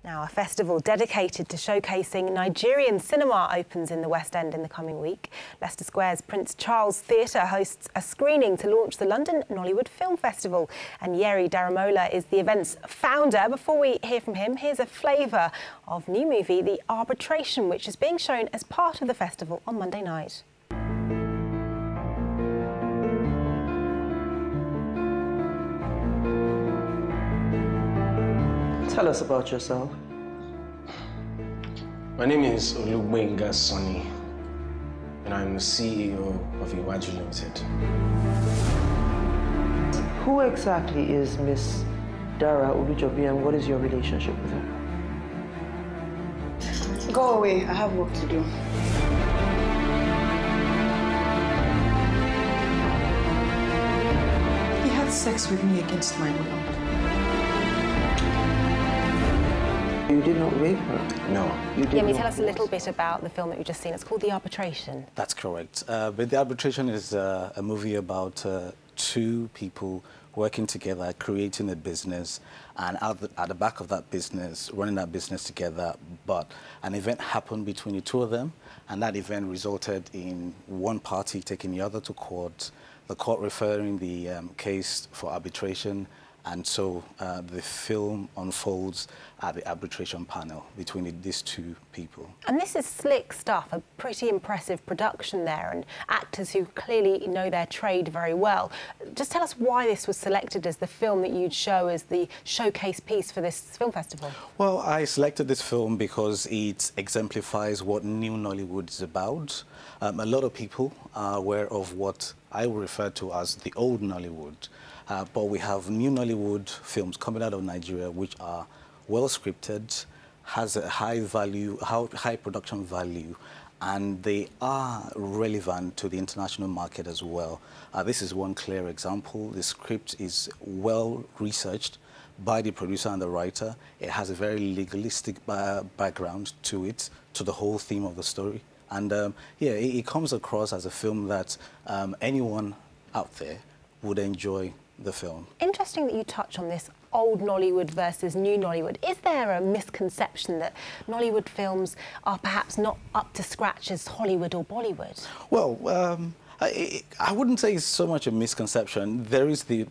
Now, a festival dedicated to showcasing Nigerian cinema opens in the West End in the coming week. Leicester Square's Prince Charles Theatre hosts a screening to launch the London Nollywood Film Festival. And Yeri Daramola is the event's founder. Before we hear from him, here's a flavour of new movie, The Arbitration, which is being shown as part of the festival on Monday night. Tell us about yourself. My name is Olugbenga Sonny, and I'm the CEO of Iwaju Limited. Who exactly is Miss Dara Olujobi, and what is your relationship with her? Go away, I have work to do. He had sex with me against my will. You did not rape her? No. You did Yemi, tell us a little bit about the film that we've just seen. It's called The Arbitration. That's correct. But The Arbitration is a movie about two people working together, creating a business, and at the back of that business, running that business together. But an event happened between the two of them, and that event resulted in one party taking the other to court, the court referring the case for arbitration. And so the film unfolds at the arbitration panel between these two people. And this is slick stuff, a pretty impressive production there, and actors who clearly know their trade very well. Just tell us why this was selected as the film that you'd show as the showcase piece for this film festival. Well, I selected this film because it exemplifies what new Nollywood is about. A lot of people are aware of what I will refer to as the old Nollywood. But we have new Nollywood films coming out of Nigeria which are well scripted, has a high production value, and they are relevant to the international market as well. This is one clear example. The script is well researched by the producer and the writer. It has a very legalistic background to it, to the whole theme of the story. And yeah, it comes across as a film that anyone out there would enjoy the film. Interesting that you touch on this old Nollywood versus new Nollywood. Is there a misconception that Nollywood films are perhaps not up to scratch as Hollywood or Bollywood? Well, I wouldn't say it's so much a misconception. There is the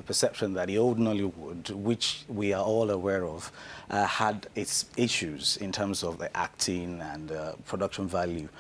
perception that the old Nollywood, which we are all aware of, had its issues in terms of the acting and production value.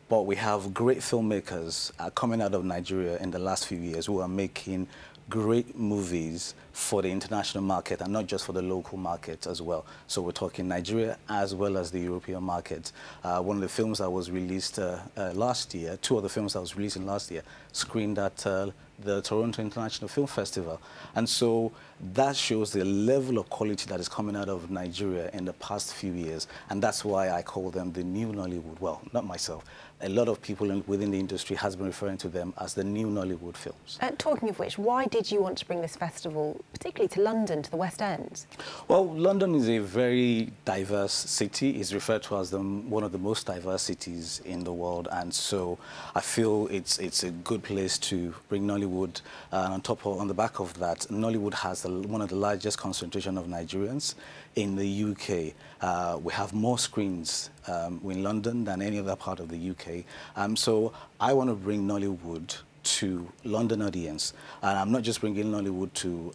But we have great filmmakers coming out of Nigeria in the last few years who are making great movies for the international market and not just for the local market as well. So we're talking Nigeria as well as the European market. One of the films that was released last year, two of the films that was released in last year, screened at the Toronto International Film Festival. And so that shows the level of quality that is coming out of Nigeria in the past few years. And that's why I call them the new Nollywood. Well, not myself. A lot of people within the industry has been referring to them as the new Nollywood films. Talking of which, why did you want to bring this festival, particularly to London, to the West End? Well, London is a very diverse city. It's referred to as one of the most diverse cities in the world. And so I feel it's a good place to bring Nollywood. On the back of that, Nollywood has one of the largest concentration of Nigerians in the UK. We have more screens in London than any other part of the UK. So I want to bring Nollywood to London audience. And I'm not just bringing Nollywood to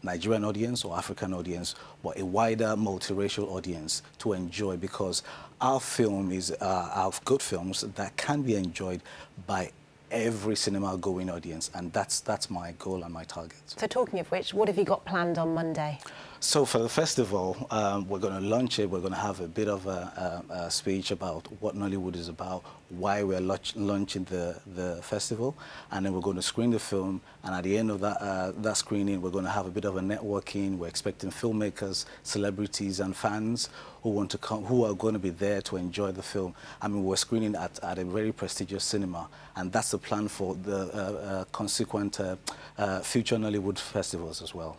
Nigerian audience or African audience, but a wider multiracial audience to enjoy, because our film is our good films that can be enjoyed by every cinema-going audience, and that's my goal and my target. So talking of which, what have you got planned on Monday? So for the festival, we're going to launch it. We're going to have a bit of a speech about what Nollywood is about, why we're launching the festival, and then we're going to screen the film. And at the end of that screening, we're going to have a bit of a networking. We're expecting filmmakers, celebrities, and fans who want to come, who are going to be there to enjoy the film. I mean, we're screening at a very prestigious cinema, and that's the plan for the consequent future Nollywood festivals as well.